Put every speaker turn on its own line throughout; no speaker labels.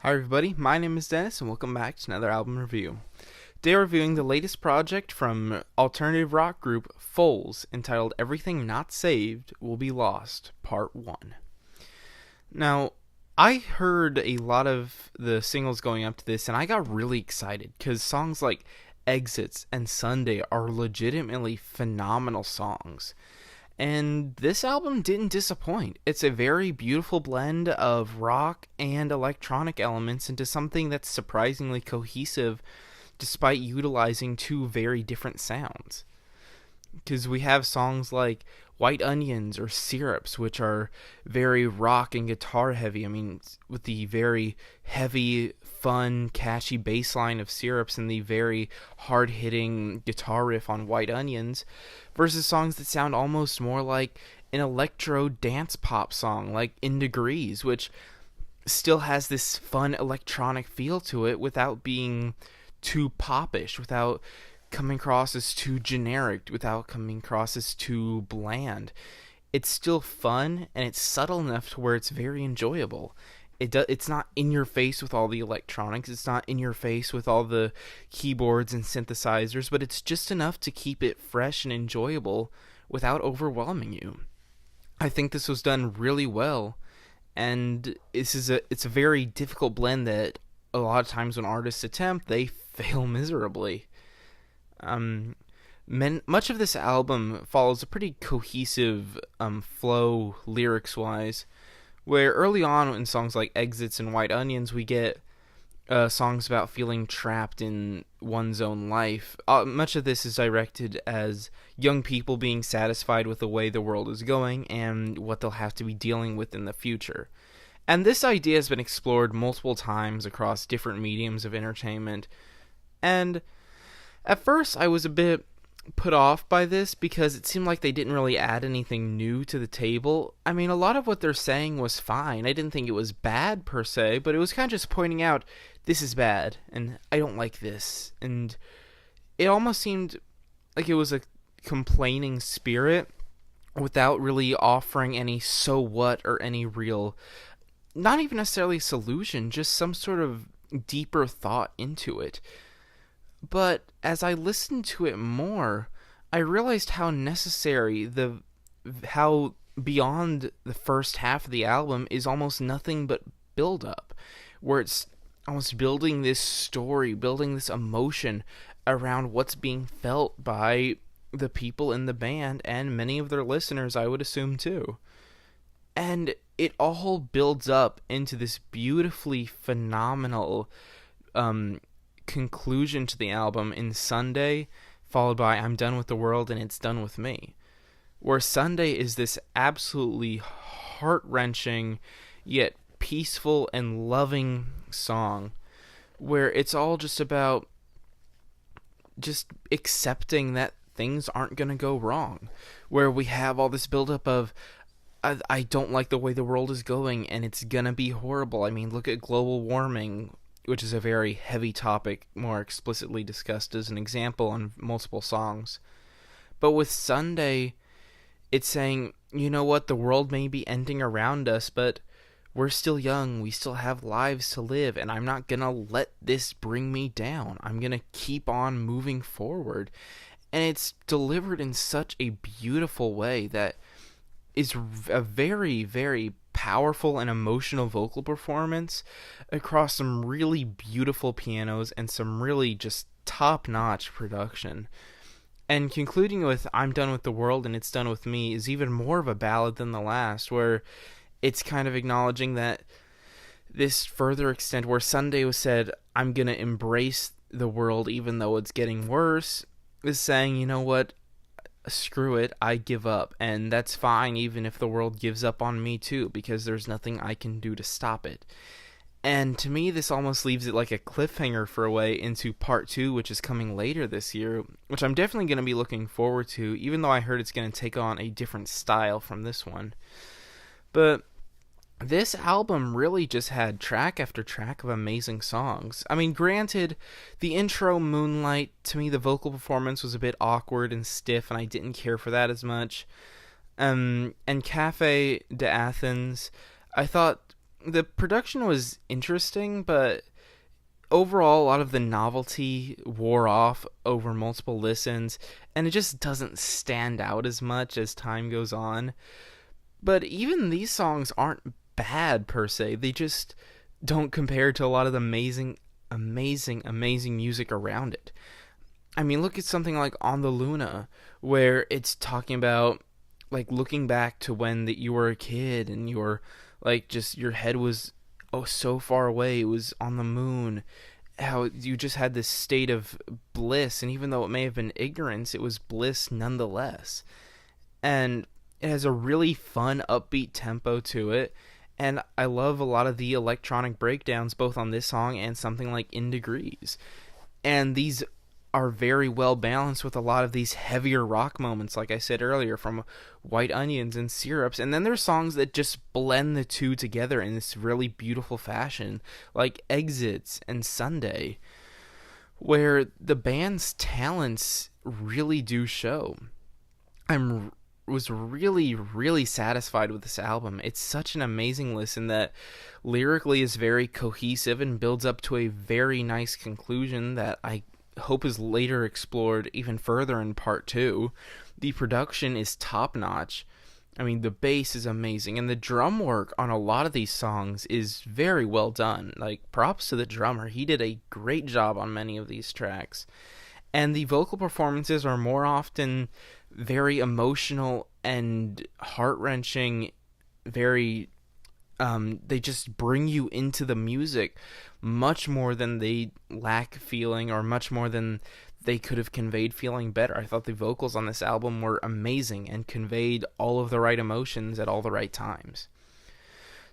Hi everybody, my name is Dennis and welcome back to another album review. Today we're reviewing the latest project from alternative rock group Foals, entitled Everything Not Saved Will Be Lost, Part 1. Now, I heard a lot of the singles going up to this and I got really excited because songs like Exits and Sunday are legitimately phenomenal songs. And this album didn't disappoint. It's a very beautiful blend of rock and electronic elements into something that's surprisingly cohesive despite utilizing two very different sounds. Because we have songs like White Onions or Syrups, which are very rock and guitar heavy. I mean, with the very heavy, fun, catchy bass line of Syrups and the very hard hitting guitar riff on White Onions, versus songs that sound almost more like an electro dance pop song, like In Degrees, which still has this fun electronic feel to it without being too popish, without coming across as too generic, without coming across as too bland. It's still fun and it's subtle enough to where it's very enjoyable. It's not in your face with all the electronics, it's not in your face with all the keyboards and synthesizers, but it's just enough to keep it fresh and enjoyable without overwhelming you. I think this was done really well, and it's a very difficult blend that a lot of times when artists attempt, they fail miserably. Much of this album follows a pretty cohesive flow lyrics-wise, where early on in songs like Exits and White Onions, we get songs about feeling trapped in one's own life. Much of this is directed as young people being satisfied with the way the world is going and what they'll have to be dealing with in the future. And this idea has been explored multiple times across different mediums of entertainment. And at first, I was a bit put off by this because it seemed like they didn't really add anything new to the table. I mean, a lot of what they're saying was fine. I didn't think it was bad per se, but it was kind of just pointing out, this is bad, and I don't like this. And it almost seemed like it was a complaining spirit without really offering any so what or any real, not even necessarily a solution, just some sort of deeper thought into it. But as I listened to it more, I realized how necessary how beyond the first half of the album is almost nothing but build up, where it's almost building this story, building this emotion around what's being felt by the people in the band and many of their listeners, I would assume too. And it all builds up into this beautifully phenomenal conclusion to the album in Sunday, followed by I'm Done with the World and It's Done with Me, where Sunday is this absolutely heart-wrenching yet peaceful and loving song where it's all just about just accepting that things aren't going to go wrong, where we have all this buildup of I don't like the way the world is going and it's gonna be horrible. I mean, look at global warming, which is a very heavy topic, more explicitly discussed as an example on multiple songs. But with Sunday, it's saying, you know what, the world may be ending around us, but we're still young, we still have lives to live, and I'm not gonna let this bring me down. I'm gonna keep on moving forward. And it's delivered in such a beautiful way that is a very, very powerful and emotional vocal performance across some really beautiful pianos and some really just top-notch production. And concluding with I'm Done with the World and It's Done with Me is even more of a ballad than the last, where it's kind of acknowledging that this further extent where Sunday was said, I'm going to embrace the world even though it's getting worse, is saying, you know what, screw it, I give up, and that's fine even if the world gives up on me too, because there's nothing I can do to stop it. And to me, this almost leaves it like a cliffhanger for a way into part 2, which is coming later this year, which I'm definitely going to be looking forward to, even though I heard it's going to take on a different style from this one. But this album really just had track after track of amazing songs. I mean, granted, the intro, Moonlight, to me the vocal performance was a bit awkward and stiff, and I didn't care for that as much. And Cafe d'Athens, I thought The production was interesting, but overall, a lot of the novelty wore off over multiple listens, and it just doesn't stand out as much as time goes on. But even these songs aren't bad per se. They just don't compare to a lot of the amazing music around it. I mean, look at something like On the Luna, where it's talking about like looking back to when that you were a kid and you were like just your head was so far away, it was on the moon, how you just had this state of bliss, and even though it may have been ignorance, it was bliss nonetheless. And it has a really fun upbeat tempo to it, and I love a lot of the electronic breakdowns both on this song and something like In Degrees. And these are very well balanced with a lot of these heavier rock moments, like I said earlier, from White Onions and Syrups. And then there's songs that just blend the two together in this really beautiful fashion, like Exits and Sunday, where the band's talents really do show. I'm was really satisfied with this album. It's such an amazing listen that lyrically is very cohesive and builds up to a very nice conclusion that I hope is later explored even further in part 2. The production is top notch. I mean, the bass is amazing, and the drum work on a lot of these songs is very well done. Like, props to the drummer. He did a great job on many of these tracks. And the vocal performances are more often very emotional and heart-wrenching, very they just bring you into the music much more than they lack feeling, or much more than they could have conveyed feeling better. I thought the vocals on this album were amazing and conveyed all of the right emotions at all the right times.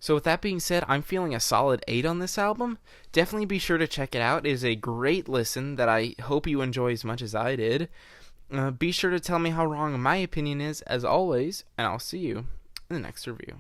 So with that being said, I'm feeling a solid 8 on this album. Definitely be sure to check it out. It is a great listen that I hope you enjoy as much as I did. Be sure to tell me how wrong my opinion is, as always, and I'll see you in the next review.